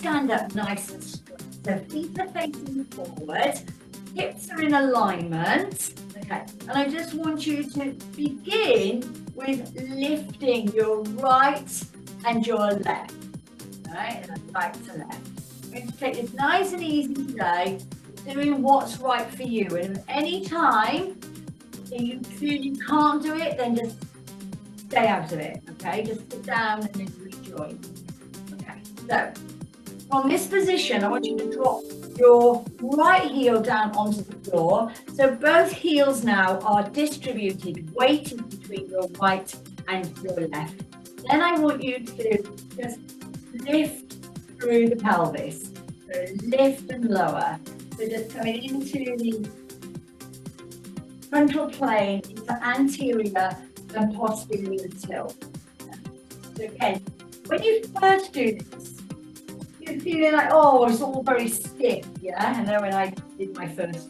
stand up nice and straight. So feet are facing forward, hips are in alignment. Okay, and I just want you to begin with lifting your right and your left. Right, and right to left. We're going to take this nice and easy today, doing what's right for you. And at any time you feel you can't do it, then just stay out of it. Okay, just sit down and then rejoin. Okay, so from this position, I want you to drop your right heel down onto the floor. So both heels now are distributed, weighted between your right and your left. Then I want you to just lift through the pelvis. So lift and lower. So just coming into the frontal plane, into anterior and posterior tilt. So again, when you first do this, you're feeling like, oh, it's all very stiff, yeah? I know when I did my first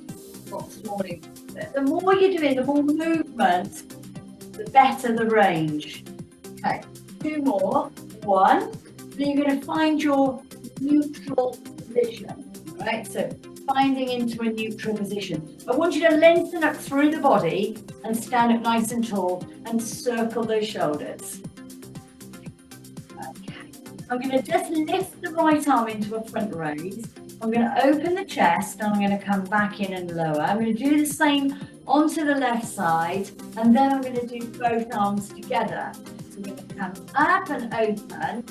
lot this morning. But the more you're doing, the more movement, the better the range. Okay, 2 more. 1. Then you're going to find your neutral position, right? So finding into a neutral position. I want you to lengthen up through the body and stand up nice and tall and circle those shoulders. Okay. I'm going to just lift the right arm into a front raise. I'm going to open the chest and I'm going to come back in and lower. I'm going to do the same onto the left side, and then I'm going to do both arms together. So I'm going to come up and open,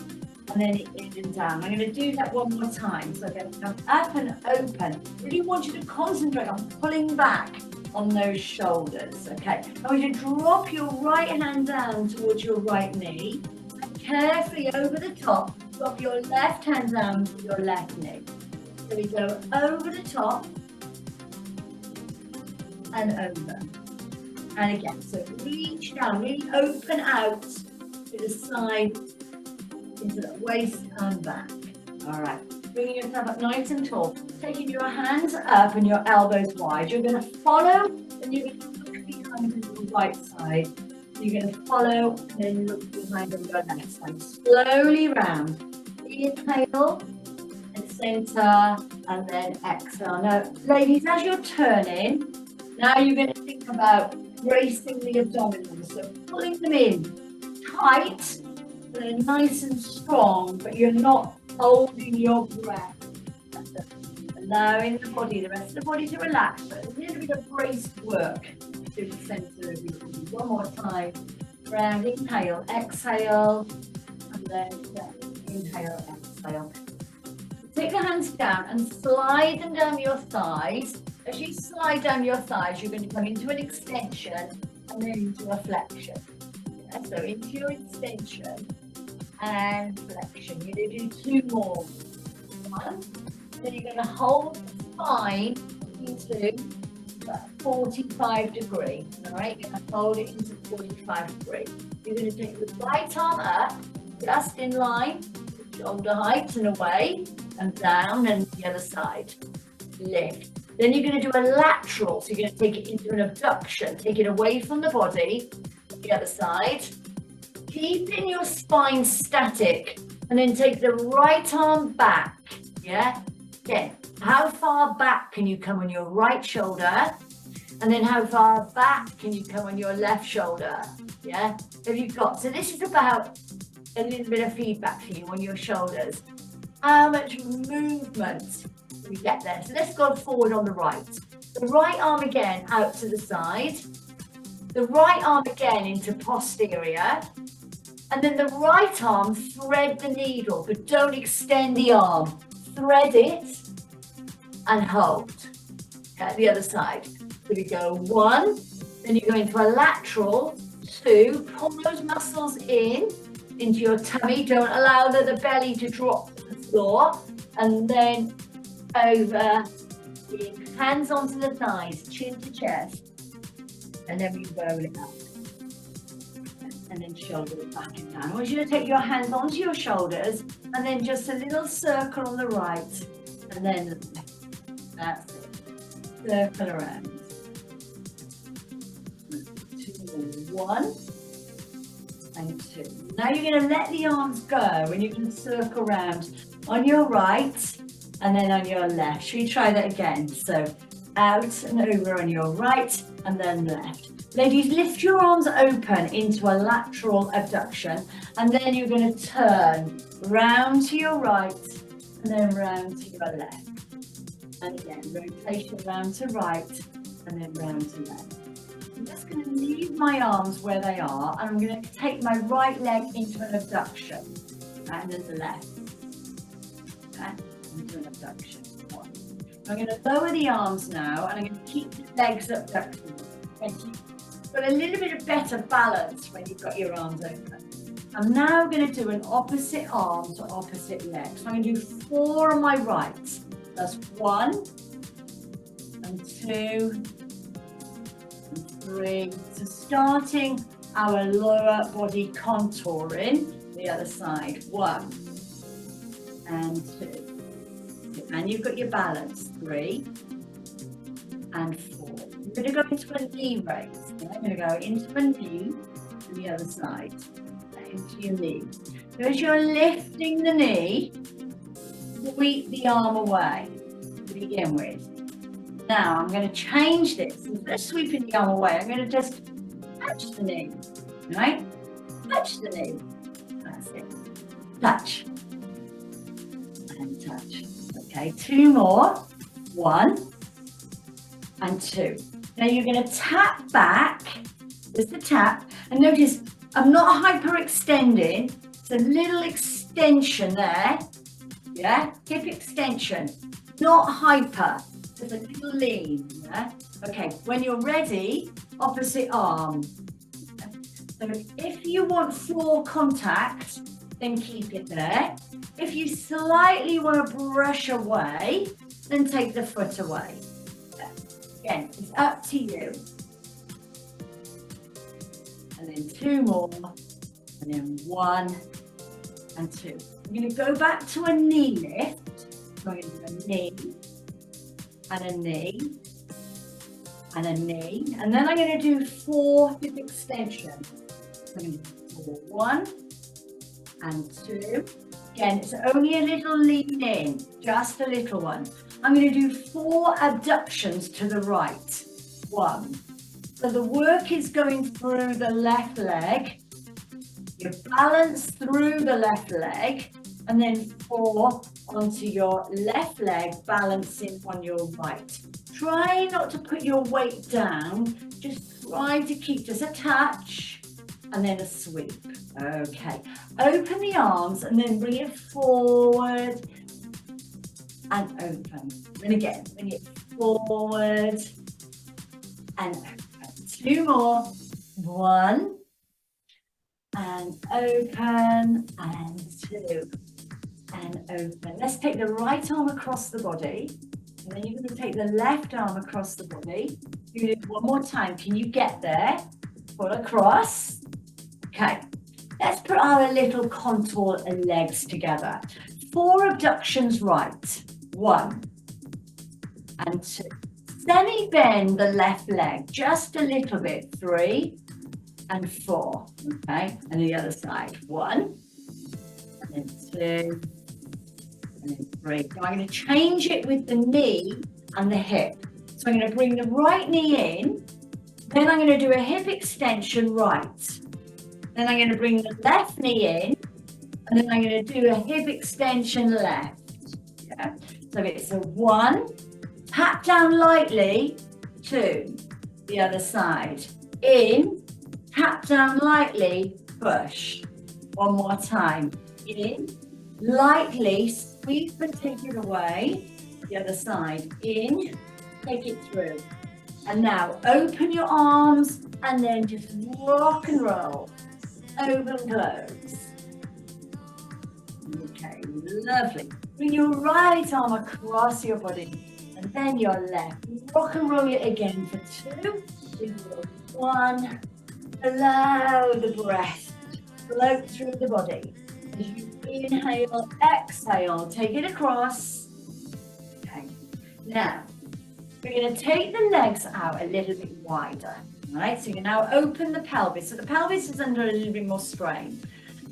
and then in and down. I'm going to do that one more time. So I'm going to come up and open. Really want you to concentrate on pulling back on those shoulders. Okay. I want you to drop your right hand down towards your right knee, and carefully over the top, drop your left hand down to your left knee. So we go over the top and over. And again, so reach down, really open out to the side, into the waist and back. All right, bringing yourself up nice and tall, taking your hands up and your elbows wide. You're going to follow and you're going to look behind on the right side. You're going to follow and then look behind on your left side. Slowly round. Inhale and center and then exhale. Now, ladies, as you're turning, now you're going to think about bracing the abdominals. So pulling them in tight. They're nice and strong, but you're not holding your breath. Allowing the body, the rest of the body to relax, but a little bit of brace work to the center of your body. One more time. Round, inhale, exhale, and then inhale, exhale. Take the hands down and slide them down your thighs. As you slide down your thighs, you're going to come into an extension and then into a flexion. Yeah, so into your extension and flexion. You're going to do 2 more. 1. Then you're going to hold the spine into 45 degree. All right, you're going to hold it into 45 degree. You're going to take the right arm up, just in line, shoulder height and away, and down, and the other side. Lift. Then you're going to do a lateral, so you're going to take it into an abduction, take it away from the body, the other side. Keeping your spine static, and then take the right arm back, yeah? Again, how far back can you come on your right shoulder? And then how far back can you come on your left shoulder, yeah? Have you got, so this is about a little bit of feedback for you on your shoulders. How much movement do we get there? So let's go forward on the right. The right arm again out to the side. The right arm again into posterior. And then the right arm, thread the needle, but don't extend the arm. Thread it and hold. Okay, the other side. So we go 1, then you go into a lateral, 2, pull those muscles in, into your tummy. Don't allow the belly to drop to the floor. And then over, hands onto the thighs, chin to chest. And then we roll it up. And then shoulder it back and down. I want you to take your hands onto your shoulders and then just a little circle on the right and then left. That's it. Circle around. 2, 1 and 2. Now you're going to let the arms go and you can circle around. on your right, and then on your left. Should we try that again? So out and over on your right, and then left. Ladies, lift your arms open into a lateral abduction, and then you're going to turn round to your right, and then round to your left. And again, rotation round to right, and then round to left. I'm just going to leave my arms where they are, and I'm going to take my right leg into an abduction, and then the left, okay, into an abduction. I'm going to lower the arms now, and I'm going to keep the legs abducted. Got a little bit of better balance when you've got your arms open. I'm now going to do an opposite arm to opposite leg. So I'm going to do 4 on my right. That's 1 and 2 and 3. So starting our lower body contouring, the other side. 1 and 2. And you've got your balance. 3 and 4. I'm going to go into a knee raise. I'm going to go into a knee and the other side, into your knee. So as you're lifting the knee, sweep the arm away to begin with. Now I'm going to change this. Instead of sweeping the arm away, I'm going to just touch the knee, right? Touch the knee. That's it. Touch. And touch. Okay, 2 more. 1 and 2. Now you're going to tap back, just a tap, and notice I'm not hyperextending, it's a little extension there, yeah, hip extension, not hyper, just a little lean, yeah, okay, when you're ready, opposite arm. So if you want floor contact, then keep it there. If you slightly want to brush away, then take the foot away. Again, it's up to you. And then 2 more, and then 1 and 2. I'm going to go back to a knee lift. So I'm going to do a knee, and a knee, and a knee. And then I'm going to do 4 hip extensions. So I'm going to do 1 and 2. Again, it's only a little lean in, just a little one. I'm going to do 4 abductions to the right. 1. So the work is going through the left leg. You balance through the left leg, and then 4 onto your left leg, balancing on your right. Try not to put your weight down. Just try to keep just a touch, and then a sweep. Okay. Open the arms, and then bring it forward. And open. And again, bring it forward and open. 2 more. 1 and open, and 2 and open. Let's take the right arm across the body, and then you're going to take the left arm across the body. You're going to do it 1 more time. Can you get there? Pull across. Okay. Let's put our little contour and legs together. 4 abductions right. 1 and 2. Semi-bend the left leg just a little bit. 3 and 4. Okay, and the other side. 1 and then 2 and then 3. Now I'm going to change it with the knee and the hip. So I'm going to bring the right knee in. Then I'm going to do a hip extension right. Then I'm going to bring the left knee in. And then I'm going to do a hip extension left. Yeah. So it's a 1, tap down lightly, 2, the other side, in, tap down lightly, push. 1 more time, in, lightly, sweep and take it away, the other side, in, take it through. And now open your arms and then just rock and roll, open, close. Okay, lovely. Bring your right arm across your body, and then your left. Rock and roll it again for 2. 1. Allow the breath to float through the body. As you inhale, exhale, take it across. Okay. Now, we're going to take the legs out a little bit wider. Right? So you now open the pelvis. So the pelvis is under a little bit more strain.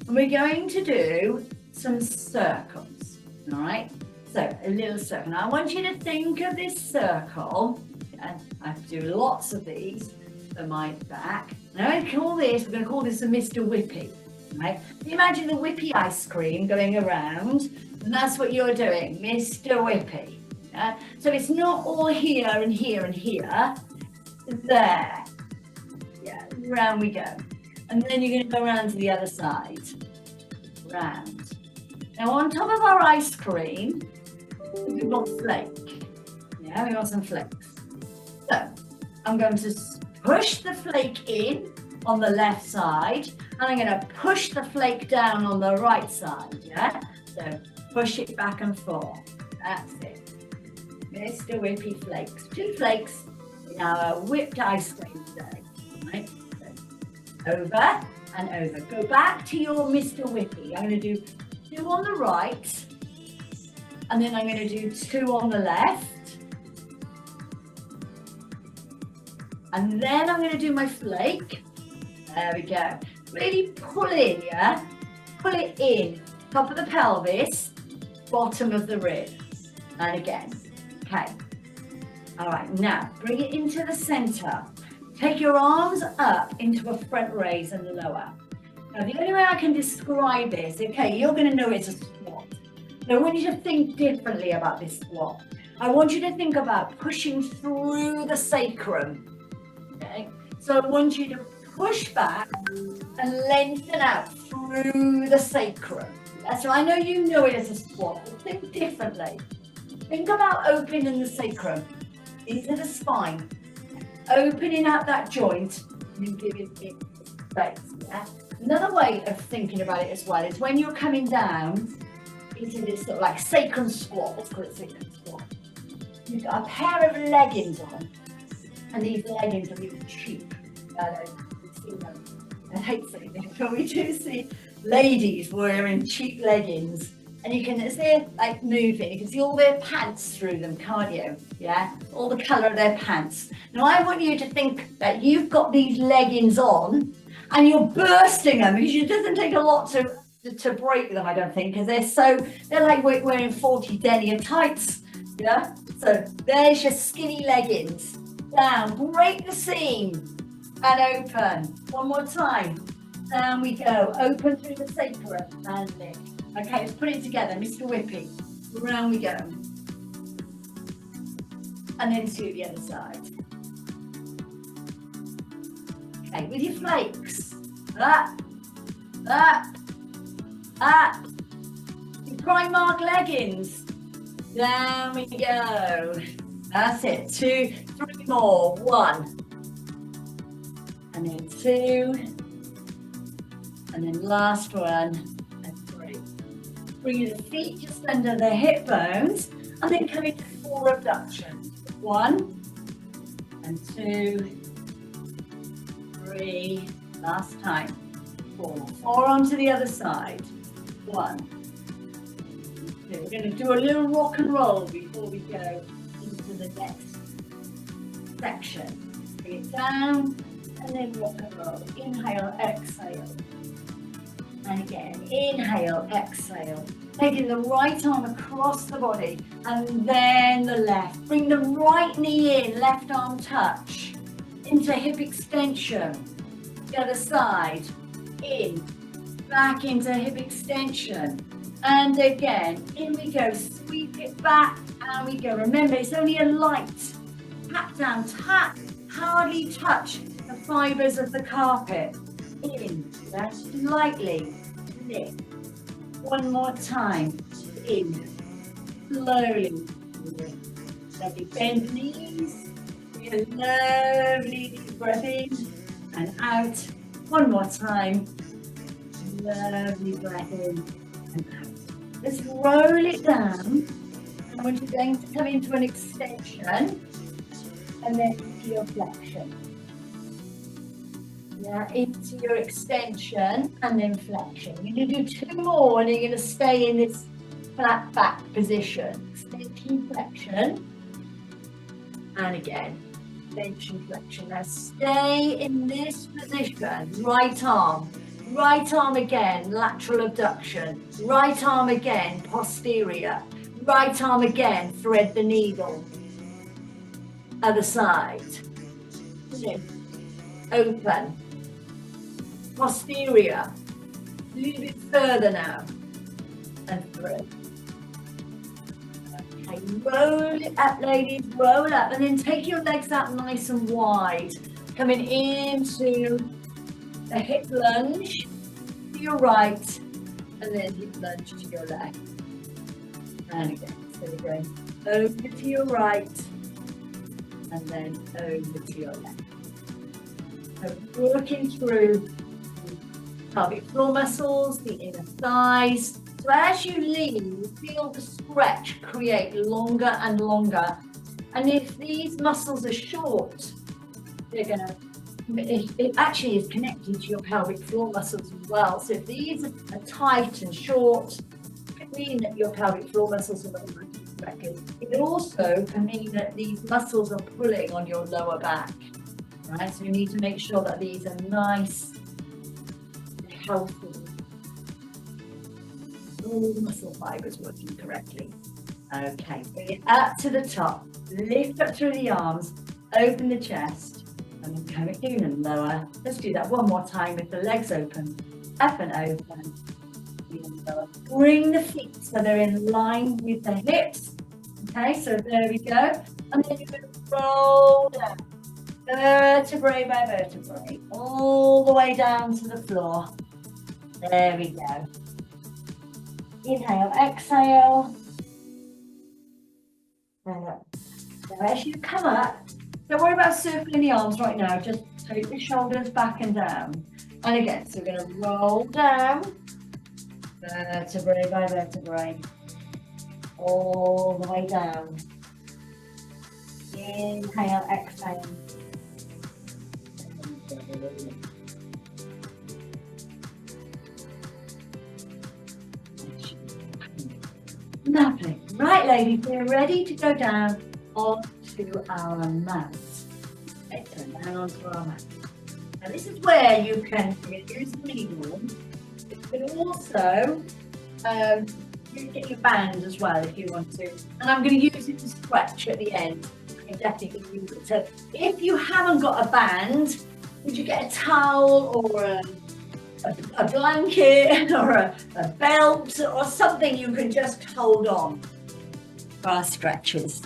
And we're going to do some circles. All right, so a little circle. Now I want you to think of this circle. I do lots of these for my back. Now we're going to call this a Mr. Whippy, right? Imagine the Whippy ice cream going around, and that's what you're doing, Mr. Whippy. Yeah? So it's not all here and here and here. There. Yeah, round we go. And then you're going to go around to the other side. Round. Now on top of our ice cream, we've got flake. Yeah, we want some flakes. So I'm going to push the flake in on the left side, and I'm going to push the flake down on the right side. Yeah, so push it back and forth. That's it. Mr. Whippy flakes. 2 flakes in our whipped ice cream today. Right? So over and over. Go back to your Mr. Whippy. I'm going to do 2 on the right, and then I'm going to do 2 on the left. And then I'm going to do my flake. There we go. Really pull in, yeah? Pull it in. Top of the pelvis, bottom of the rib. And again. Okay. All right, now bring it into the center. Take your arms up into a front raise and lower. Now the only way I can describe this, okay, you're going to know it's a squat. Now I want you to think differently about this squat. I want you to think about pushing through the sacrum. Okay, so I want you to push back and lengthen out through the sacrum. Yeah? So I know you know it as a squat, but think differently. Think about opening the sacrum into the spine, opening out that joint and giving it space. Yeah? Another way of thinking about it as well is when you're coming down into this sort of like sacrum squat, let's call it sacrum squat. You've got a pair of leggings on. And these leggings are really cheap. I hate saying this, but we do see ladies wearing cheap leggings. And you can see like moving, you can see all their pants through them, can't you? Yeah, all the colour of their pants. Now I want you to think that you've got these leggings on and you're bursting them, because it doesn't take a lot to break them, I don't think, because they're like wearing 40 denier tights. Yeah, so there's your skinny leggings. Down, break the seam and open. One more time. Down we go. Open through the sacrum and lift. Okay, let's put it together. Mr. Whippy. Round we go. And then to the other side. Okay, with your flakes. Up, up, up. Your Primark leggings. Down we go. That's it. 2, 3 more. 1. And then 2. And then last one. And 3. Bring your feet just under the hip bones. And then come into full abduction. 1. And 2. 3. Last time. 4. 4 onto the other side. 1. We're going to do a little rock and roll before we go into the next section. Bring it down and then rock and roll. Inhale, exhale. And again, inhale, exhale. Taking the right arm across the body and then the left. Bring the right knee in, left arm touch. Into hip extension. The other side. In. Back into hip extension. And again, in we go, sweep it back, and we go. Remember, it's only a light tap down, tap, hardly touch the fibres of the carpet. In, that's lightly, lift. One more time, in, slowly, lift. Lovely, bend knees, lovely, deep breath in, and out. One more time, lovely breath in, and out. Let's roll it down. I want you then to come into an extension and then into your flexion. Yeah, into your extension and then flexion. You're going to do 2 more and you're going to stay in this flat back position. Extension, flexion. And again, extension, flexion. Now stay in this position. Right arm Right arm again, lateral abduction. Right arm again, posterior. Right arm again, thread the needle. Other side. Open. Posterior. A little bit further now. And through. Okay, roll it up, ladies, roll up. And then take your legs out nice and wide. Coming into a hip lunge to your right, and then hip lunge to your left. And again, so we're going over to your right, and then over to your left. So working through the pelvic floor muscles, the inner thighs. So as you lean, feel the stretch create longer and longer. And if these muscles are short, they're going to, it actually is connected to your pelvic floor muscles as well. So if these are tight and short, it can mean that your pelvic floor muscles are not working correctly. It also can mean that these muscles are pulling on your lower back. Right? So you need to make sure that these are nice and healthy. All the muscle fibers working correctly. Okay, bring it up to the top, lift up through the arms, open the chest, and then come in and lower. Let's do that one more time with the legs open, up and open, and lower. Bring the feet so they're in line with the hips. Okay, so there we go. And then you're going to roll down, vertebrae by vertebrae, all the way down to the floor. There we go. Inhale, exhale. And up. Now as you come up, don't worry about circling the arms right now, just take the shoulders back and down. And again, so we're going to roll down, vertebrae by vertebrae, all the way down. Inhale, exhale. Lovely. Right, ladies, we're ready to go down onto our mat. Okay, turn down onto our mat. Now this is where you can use the needle. You can also get your band as well if you want to. And I'm going to use it to stretch at the end. You can definitely use it. So if you haven't got a band, would you get a towel or a blanket or a belt or something you can just hold on for our stretches.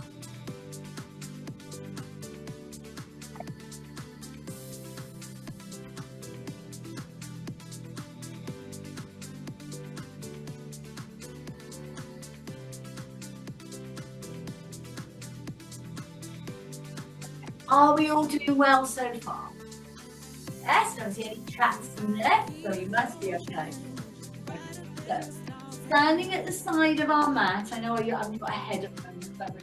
Are we all doing well so far? Yes, don't see any traps in there, so you must be okay. So, standing at the side of our mat, I know you haven't got a head of them, but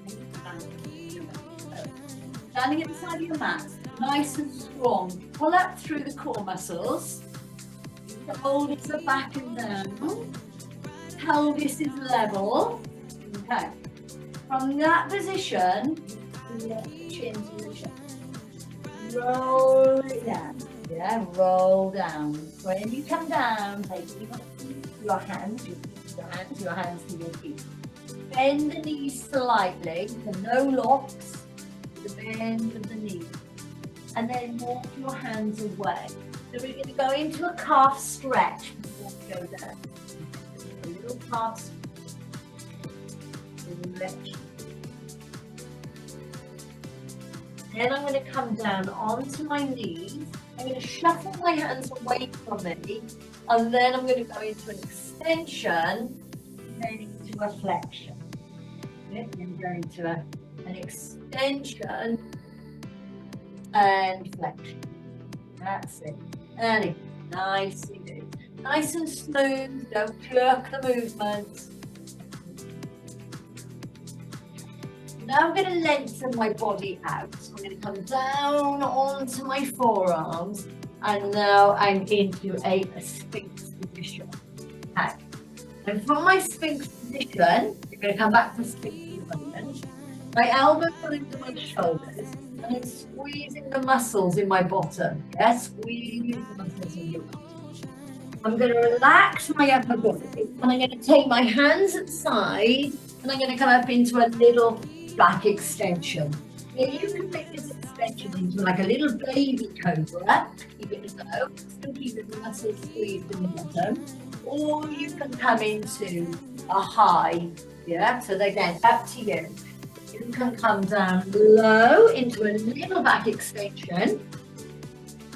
standing at the side of your mat, nice and strong. Pull up through the core muscles. The shoulders are back and down. Pelvis is level. Okay. From that position, let the chin to the chest. Roll it down. Yeah, roll down. When you come down, take your hands to your feet. Bend the knees slightly, so no locks, the bend of the knee. And then walk your hands away. So we're going to go into a calf stretch before we go down. A little calf stretch. Then I'm going to come down onto my knees. I'm going to shuffle my hands away from me, and then I'm going to go into an extension, then into a flexion. Then go into an extension and flexion. That's it. And again, nicely do. Nice and smooth, don't jerk the movement. Now I'm going to lengthen my body out. So I'm going to come down onto my forearms, and now I'm into a Sphinx position. Okay. And from my Sphinx position, you're going to come back to Sphinx movement. My elbows are into my shoulders, and then squeezing the muscles in my bottom. Yes, squeeze the muscles in your bottom. I'm going to relax my upper body, and I'm going to take my hands at the side, and I'm going to come up into a little back extension. Now you can make this extension into like a little baby cobra. You're going to go, still keep the muscles squeezed in the bottom, or you can come into a high, yeah? So again, up to you. You can come down low into a little back extension,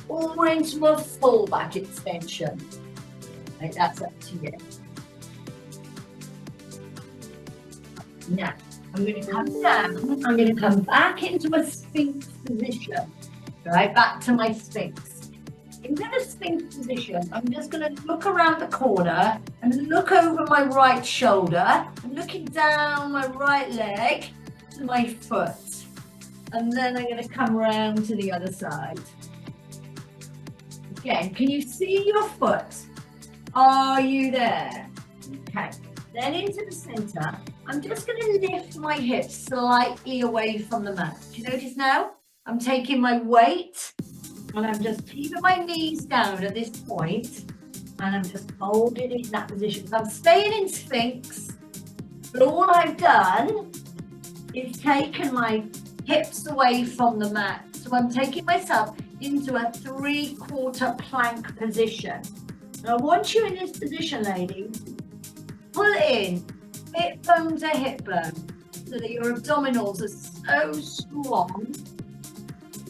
or into a full back extension. Right, that's up to you. Now, I'm going to come down, I'm going to come back into a Sphinx position, right, back to my Sphinx. In the Sphinx position, I'm just going to look around the corner and look over my right shoulder, and looking down my right leg to my foot. And then I'm going to come around to the other side. Again, can you see your foot? Are you there? Okay, then into the center. I'm just going to lift my hips slightly away from the mat. Do you notice now? I'm taking my weight and I'm just keeping my knees down at this point, and I'm just holding it in that position. So I'm staying in Sphinx, but all I've done is taken my hips away from the mat. So I'm taking myself into a 3/4 plank position. Now I want you in this position, ladies, pull in, hip bone to hip bone, so that your abdominals are so strong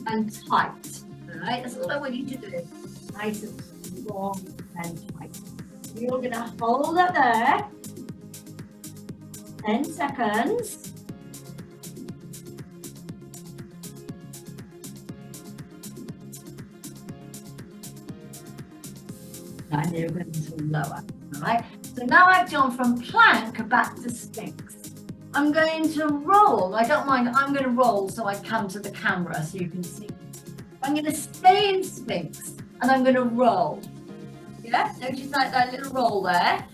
and tight. All right, that's all I want you to do. Nice and strong and tight. You're gonna hold it there, 10 seconds. And you're going to lower, all right? So now I've gone from plank back to Sphinx. I'm going to roll. I don't mind, I'm going to roll so I come to the camera so you can see. I'm going to stay in Sphinx and I'm going to roll. Yeah, notice that little roll there.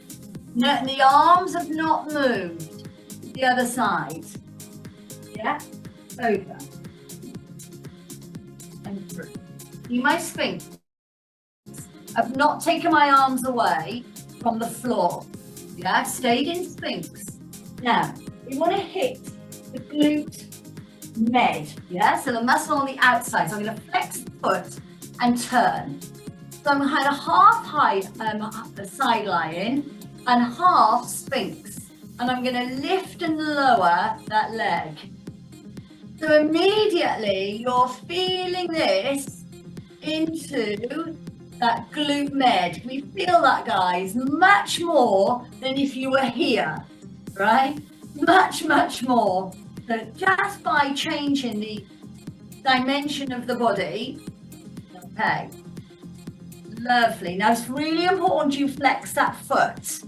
No, the arms have not moved. The other side. Yeah, over and through. See my Sphinx? I've not taken my arms away from the floor. Yeah, stayed in Sphinx. Now, we want to hit the glute med. Yeah, so the muscle on the outside. So I'm going to flex the foot and turn. So I'm kind of half high, side lying and half Sphinx. And I'm going to lift and lower that leg. So immediately you're feeling this into that glute med. We feel that, guys, much more than if you were here, right? Much, much more. So just by changing the dimension of the body. Okay, lovely. Now it's really important you flex that foot.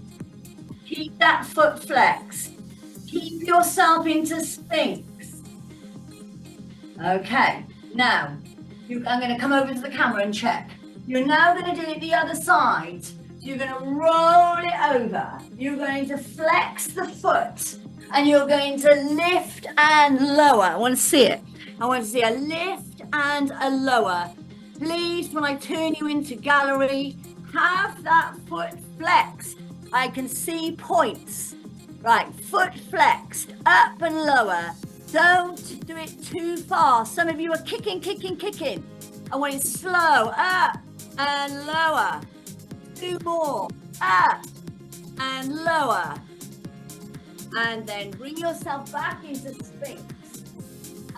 Keep that foot flexed. Keep yourself into Sphinx. Okay, now I'm going to come over to the camera and check. You're now going to do it the other side. So you're going to roll it over. You're going to flex the foot and you're going to lift and lower. I want to see it. I want to see a lift and a lower. Please, when I turn you into gallery, have that foot flexed. I can see points. Right, foot flexed, up and lower. Don't do it too fast. Some of you are kicking. I want it slow, up and lower. 2 more, up and lower. And then bring yourself back into Sphinx.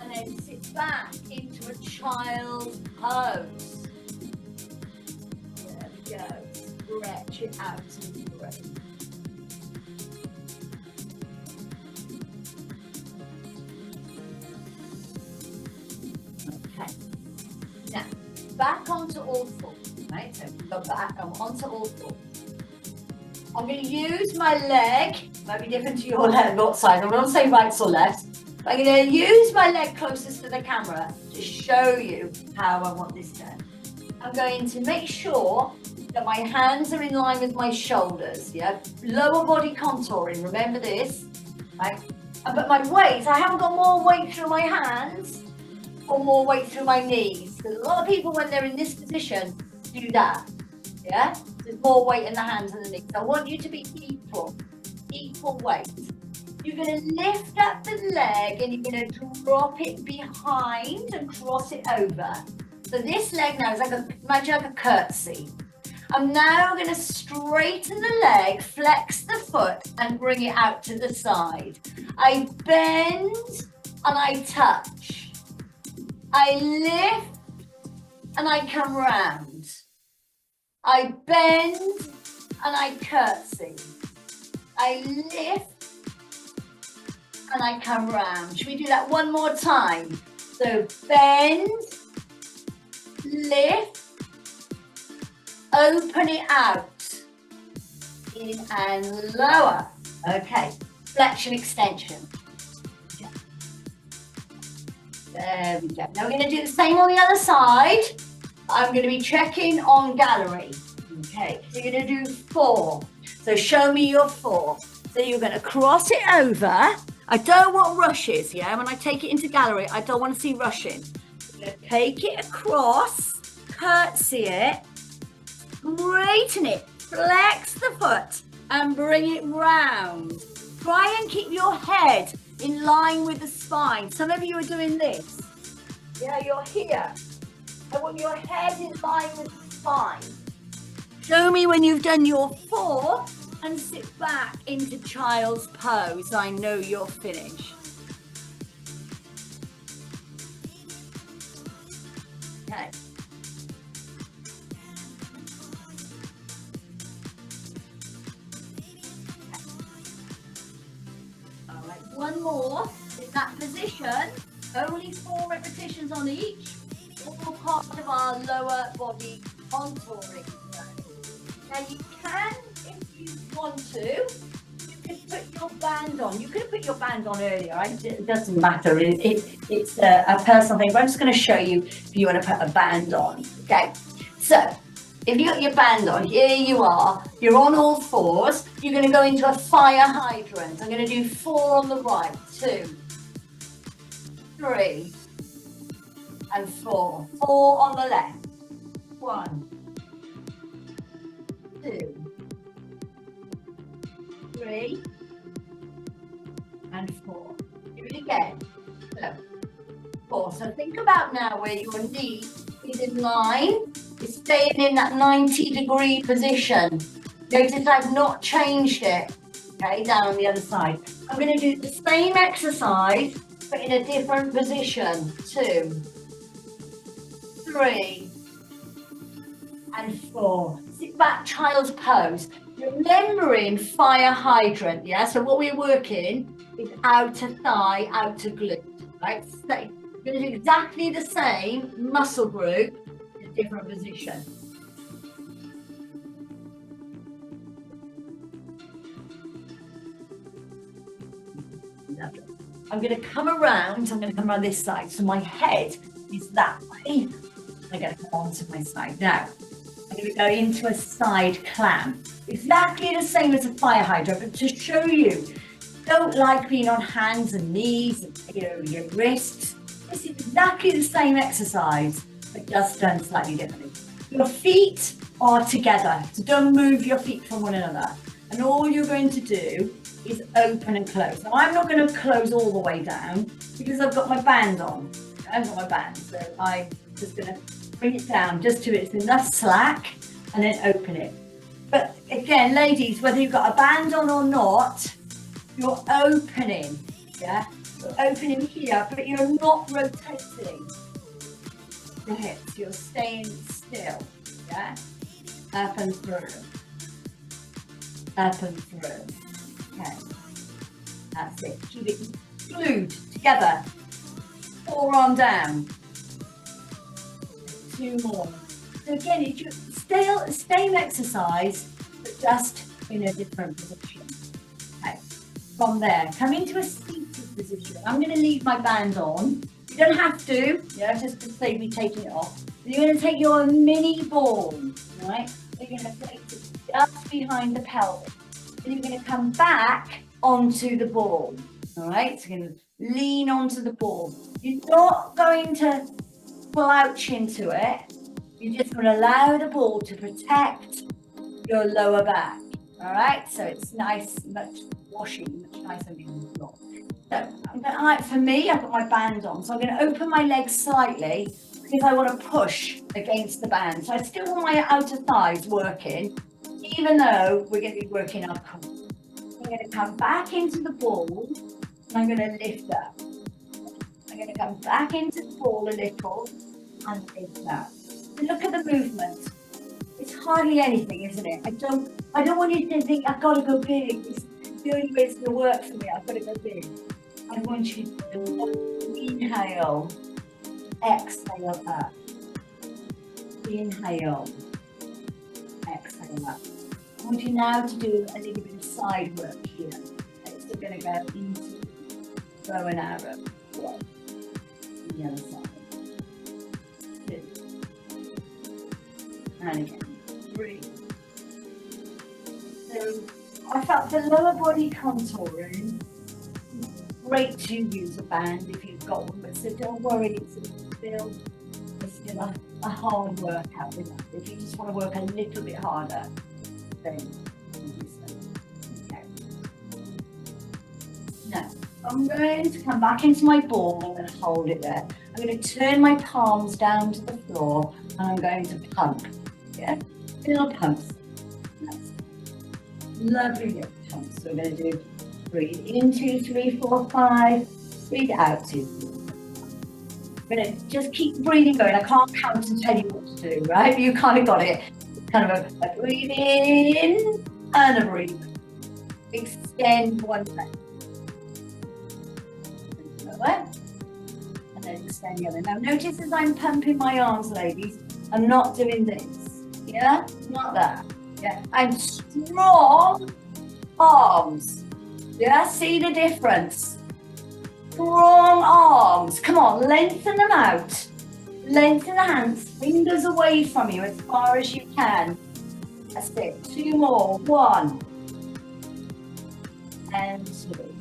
And then sit back into a child's pose. There we go. Stretch it out to the breath. Okay. Now, back onto all fours, right? So go back onto all fours. I'm going to use my leg, might be different to your leg, what side, I'm not saying right or left. But I'm going to use my leg closest to the camera to show you how I want this done. I'm going to make sure that my hands are in line with my shoulders, yeah? Lower body contouring, remember this, right? But my weight, I haven't got more weight through my hands or more weight through my knees. Because a lot of people, when they're in this position, do that, yeah? There's more weight in the hands than the knees. I want you to be equal weight. You're going to lift up the leg and you're going to drop it behind and cross it over. So this leg now is like imagine like a curtsy. I'm now going to straighten the leg, flex the foot and bring it out to the side. I bend and I touch. I lift and I come round. I bend and I curtsy. I lift and I come round. Should we do that one more time? So bend, lift, open it out, in and lower. Okay, flexion, extension. There we go. Now we're going to do the same on the other side. I'm going to be checking on gallery. Okay, so you're going to do 4. So show me your 4. So you're going to cross it over. I don't want rushes, yeah? When I take it into gallery, I don't want to see rushing. I'm going to take it across, curtsy it, straighten it, flex the foot, and bring it round. Try and keep your head in line with the spine. Some of you are doing this. Yeah, you're here. I want your head in line with the spine. Show me when you've done your 4 and sit back into child's pose. I know you're finished. Okay. All right, one more in that position. Only 4 repetitions on each. All part of our lower body contouring. Now you can, if you want to, you can put your band on. You could have put your band on earlier. It doesn't matter. It's a personal thing. But I'm just going to show you if you want to put a band on. Okay. So if you got your band on, here you are. You're on all 4s. You're going to go into a fire hydrant. I'm going to do 4 on the right. 2, 3, and 4. 4 on the left. 1, 2, 3, and 4. Do it again. So 4. So think about now where your knee is in line. It's staying in that 90-degree position. Notice I've not changed it. Okay, down on the other side. I'm going to do the same exercise, but in a different position. 2, 3, and 4. Sit back, child's pose. Remembering fire hydrant, yeah? So what we're working is outer thigh, outer glute, right? So we're going to do exactly the same muscle group in a different position. Lovely. I'm going to come around, I'm going to come around this side. So my head is that way. I'm going to come onto my side. Now, I'm going to go into a side clam. Exactly the same as a fire hydrant, but to show you, don't like being on hands and knees, and, your wrists. This is exactly the same exercise, but just done slightly differently. Your feet are together, so don't move your feet from one another. And all you're going to do is open and close. Now, I'm not going to close all the way down because I've got my band on. I've got my band, so I'm just going to bring it down just to it's enough slack and then open it. But again, ladies, whether you've got a band on or not, you're opening, yeah? You're opening here, but you're not rotating the hips. You're staying still, yeah? Up and through. Up and through. Okay. That's it. Keep it glued together. Forearm down. 2 more. So again, it's just same exercise, but just in a different position. Okay. From there, come into a seated position. I'm going to leave my band on. You don't have to, yeah, just to save me taking it off. You're going to take your mini ball, right? You're going to place it just behind the pelvis. Then you're going to come back onto the ball, all right? So you're going to lean onto the ball. You're not going to slouch into it. You're just going to allow the ball to protect your lower back. All right, so it's nice, much washing, much nicer than the floor. So for me, I've got my band on, so I'm going to open my legs slightly because I want to push against the band. So I still want my outer thighs working, even though we're going to be working our core. I'm going to come back into the ball, and I'm going to lift up. I'm going to come back into the ball a little and lift up. And look at the movement. It's hardly anything, isn't it? I don't want you to think I've got to go big. It's the only way it's going to work for me. I've got to go big. I want you to inhale, exhale up. Inhale, exhale up. I want you now to do a little bit of side work here. Okay, so we're going to go into bow and arrow. One. The other side. Two. And again. 3. So I felt the lower body contouring. Great to use a band if you've got one, but so don't worry, it's still a hard workout with that. If you just want to work a little bit harder, then okay. Now I'm going to come back into my ball and hold it there. I'm going to turn my palms down to the floor and I'm going to pump. Yeah, little pumps. Nice. Lovely little pumps. So we're going to do breathe in 2, 3, 4, 5. Breathe out 2, 3, 4, 5. We're going to just keep breathing going. I can't count and tell you what to do, right? You kind of got it. Kind of a breathe in and a breathe. Extend one leg. And then extend the other. Now notice as I'm pumping my arms, ladies, I'm not doing this. Yeah? Not that. Yeah? I'm strong arms. Yeah? See the difference? Strong arms. Come on, lengthen them out. Lengthen the hands, fingers away from you as far as you can. That's it. 2 more. 1 and 2.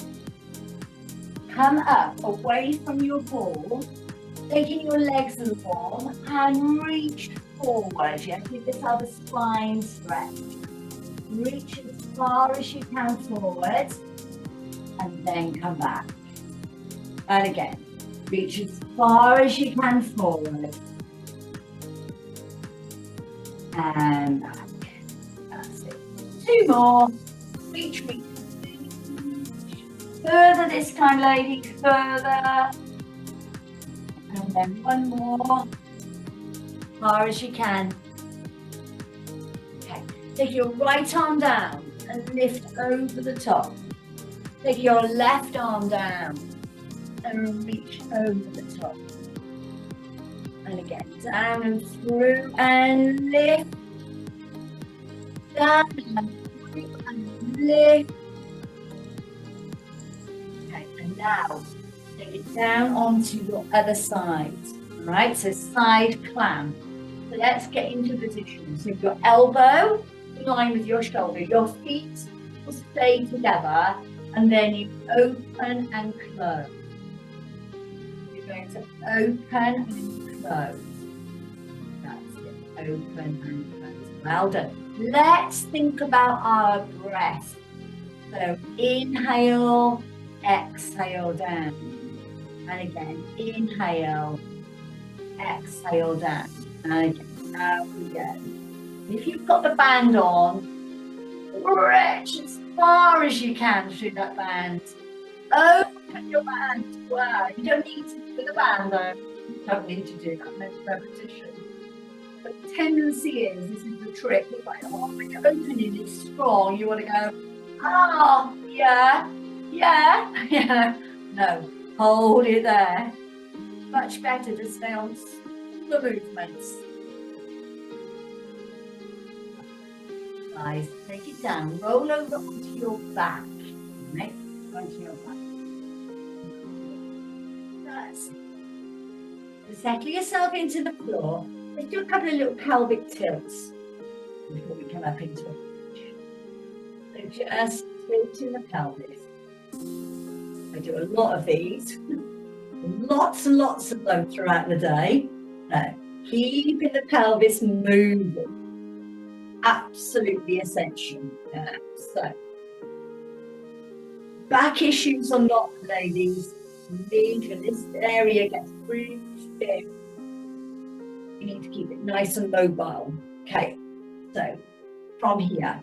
Come up away from your ball, taking your legs long and reach forward. Yeah, give yourself a spine stretch. Reach as far as you can forward and then come back. And again, reach as far as you can forward and back. That's it. 2 more. Reach, reach. Further this time, ladies, further. And then 1 more. As far as you can. Okay. Take your right arm down and lift over the top. Take your left arm down and reach over the top. And again, down and through and lift. Down and through and lift. Okay, and now take it down onto your other side. All right, so side clamp. So let's get into position. So your elbow in line with your shoulder. Your feet will stay together, and then you open and close. You're going to open and close. That's it. Open and close. Well done. Let's think about our breath. So inhale, exhale down. And again, inhale, exhale down. And again, now we go. If you've got the band on, stretch as far as you can through that band. Open your band. Wow, you don't need to do the band though. You don't need to do that, no repetition. But the tendency is, this is the trick, it's like, oh, when your opening is strong, you want to go, oh, yeah, yeah, yeah. No, hold it there. Much better to stay on the movements. Guys, take it down, roll over onto your back. Right? Onto your back. That's it. So settle yourself into the floor. Let's do a couple of little pelvic tilts before we come up into it. So just tilting the pelvis. I do a lot of these. Lots and lots of them throughout the day. Now, keeping the pelvis moving. absolutely essential. So, back issues or not, ladies, this area gets really stiff. You need to keep it nice and mobile. Okay, so from here,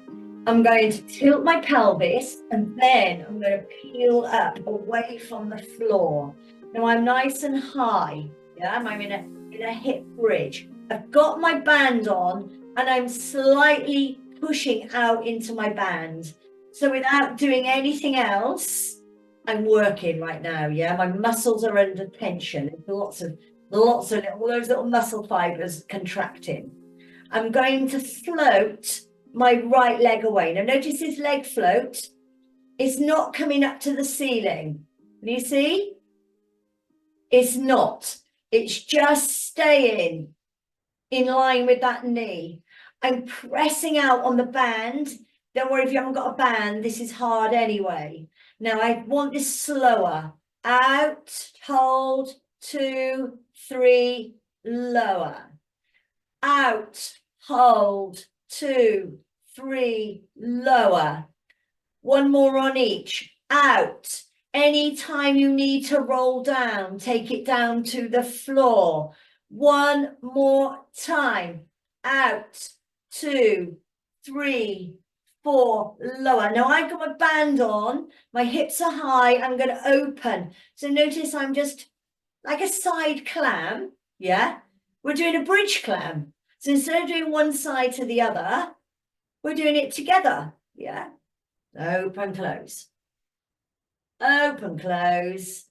I'm going to tilt my pelvis and then I'm going to peel up away from the floor. Now I'm nice and high. Yeah, I'm in a hip bridge. I've got my band on and I'm slightly pushing out into my band. So without doing anything else, I'm working right now. Yeah, my muscles are under tension. Lots of all those little muscle fibers contracting. I'm going to float my right leg away. Now notice this leg float is not coming up to the ceiling. Can you see? It's not. It's just staying in line with that knee. I'm pressing out on the band. Don't worry if you haven't got a band, this is hard anyway. Now I want this slower. Out, hold, 2, 3, lower. Out, hold, 2, 3, lower. One more on each. Out. Anytime you need to roll down, take it down to the floor. One more time. Out, 2, 3, 4, lower. Now I've got my band on, my hips are high, I'm going to open. So notice I'm just like a side clam, yeah? We're doing a bridge clam. So instead of doing one side to the other, we're doing it together, yeah? Open, close. Open, close.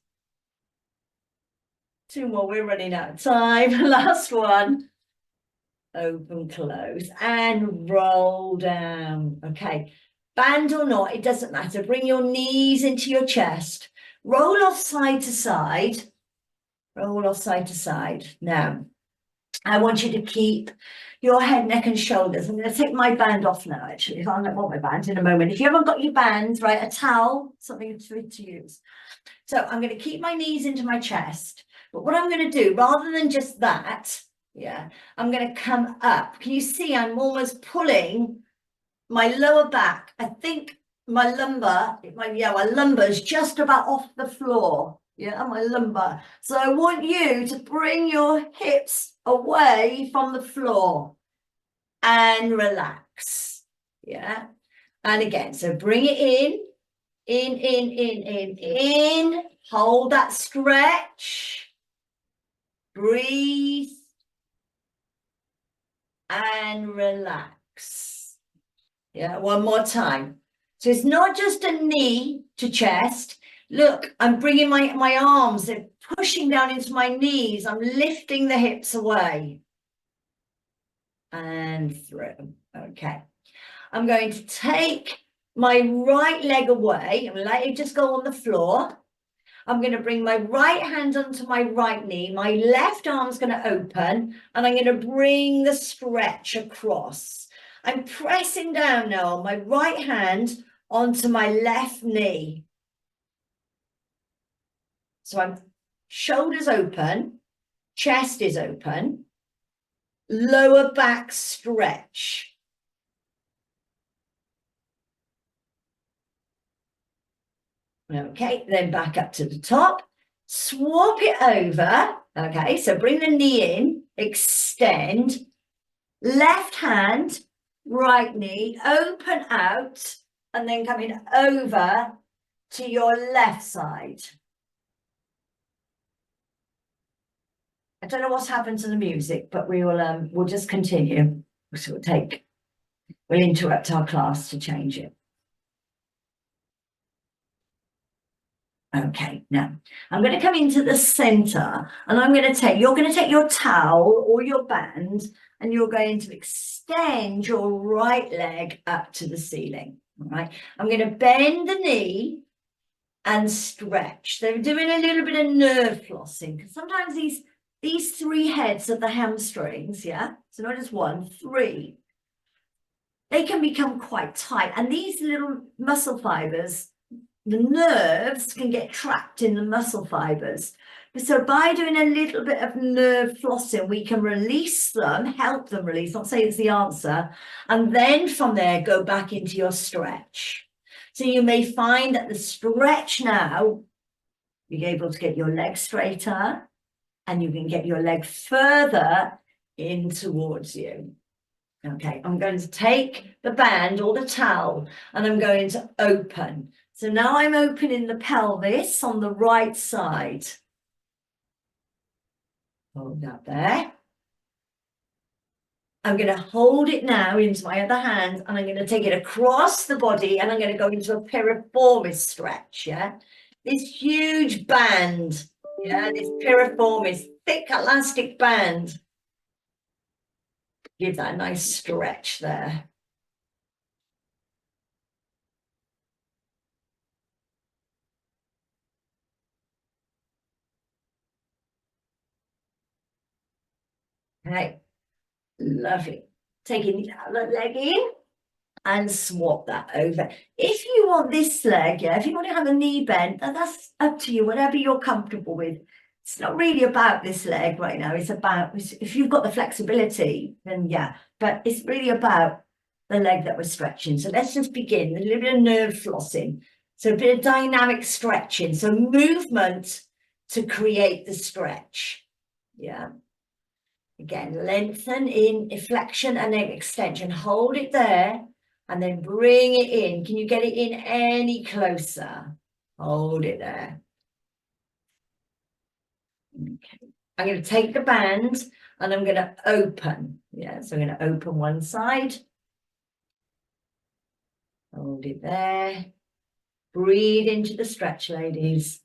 2 more, we're running out of time. Last one. Open, close, and roll down. Okay, band or not, it doesn't matter. Bring your knees into your chest. Roll off side to side. Roll off side to side. Now, I want you to keep your head, neck, and shoulders. I'm going to take my band off now, actually. I don't want my band in a moment. If you haven't got your band, right, a towel, something to use. So I'm going to keep my knees into my chest. But what I'm going to do, rather than just that, yeah, I'm going to come up. Can you see I'm almost pulling my lower back? I think my lumbar is just about off the floor. Yeah, my lumbar. So I want you to bring your hips away from the floor and relax. Yeah. And again, so bring it in. Hold that stretch. Breathe. And relax. Yeah, one more time. So it's not just a knee to chest. Look, I'm bringing my arms, they're pushing down into my knees. I'm lifting the hips away. And through. Okay. I'm going to take my right leg away. I'm going to let it just go on the floor. I'm going to bring my right hand onto my right knee. My left arm's going to open and I'm going to bring the stretch across. I'm pressing down now on my right hand onto my left knee. So I'm shoulders open, chest is open, lower back stretch. Okay, then back up to the top, swap it over. Okay, so bring the knee in, extend, left hand, right knee, open out, and then coming over to your left side. I don't know what's happened to the music, but we'll just continue. So we'll interrupt our class to change it. Okay, now I'm going to come into the center and you're going to take your towel or your band and you're going to extend your right leg up to the ceiling. All right, I'm going to bend the knee and stretch. They're doing a little bit of nerve flossing because sometimes these 3 heads of the hamstrings, yeah, so not just 1, 3, they can become quite tight. And these little muscle fibers, the nerves can get trapped in the muscle fibers. So by doing a little bit of nerve flossing, we can release them, help them release, not say it's the answer, and then from there, go back into your stretch. So you may find that the stretch now, you're able to get your leg straighter and you can get your leg further in towards you. Okay, I'm going to take the band or the towel and I'm going to open. So now I'm opening the pelvis on the right side. Hold that there. I'm going to hold it now into my other hand and I'm going to take it across the body and I'm going to go into a piriformis stretch, yeah? This huge band, yeah, this piriformis, thick elastic band. Give that a nice stretch there. Okay, lovely. Taking the other leg in and swap that over. If you want this leg, yeah, if you want to have a knee bend, that's up to you, whatever you're comfortable with. It's not really about this leg right now. It's about, if you've got the flexibility, then yeah, but it's really about the leg that we're stretching. So let's just begin with a little bit of nerve flossing. So a bit of dynamic stretching. So movement to create the stretch. Yeah. Again, lengthen in flexion and then extension. Hold it there and then bring it in. Can you get it in any closer? Hold it there. Okay. I'm going to take the band and I'm going to open. Yeah, so I'm going to open one side. Hold it there. Breathe into the stretch, ladies.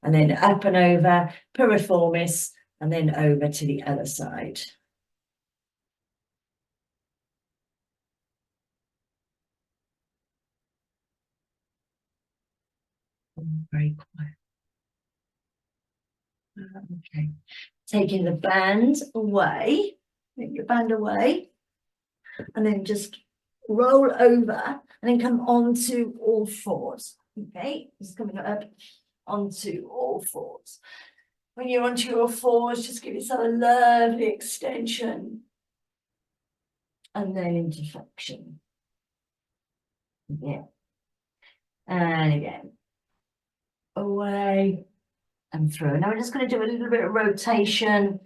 And then up and over, piriformis, and then over to the other side. Very quiet. Okay. Taking the band away, take your band away, and then just roll over and then come onto all fours. Okay, just coming up onto all fours. When you're onto your fours, just give yourself a lovely extension. And then into flexion. Yeah. And again. Away and through. Now we're just going to do a little bit of rotation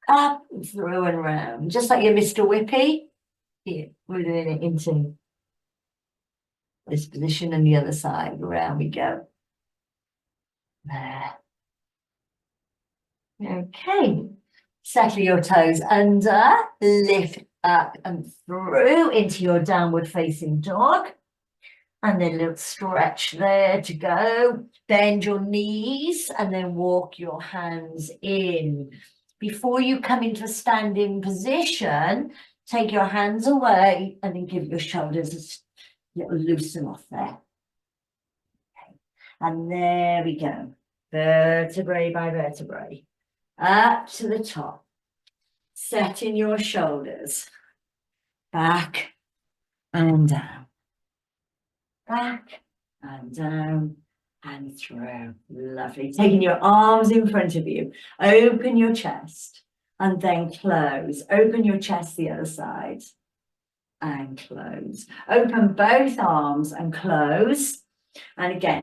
up, through and round, just like your Mr. Whippy. Here, we're doing it into this position and the other side. Around we go. There. Okay. Settle your toes under, lift up and through into your downward facing dog. And then a little stretch there to go. Bend your knees and then walk your hands in. Before you come into a standing position, take your hands away and then give your shoulders a little loosen off there. Okay. And there we go. Vertebrae by vertebrae. Up to the top. Setting your shoulders. Back and down. Back and down and through. Lovely. Taking your arms in front of you. Open your chest and then close. Open your chest the other side and close. Open both arms and close. And again,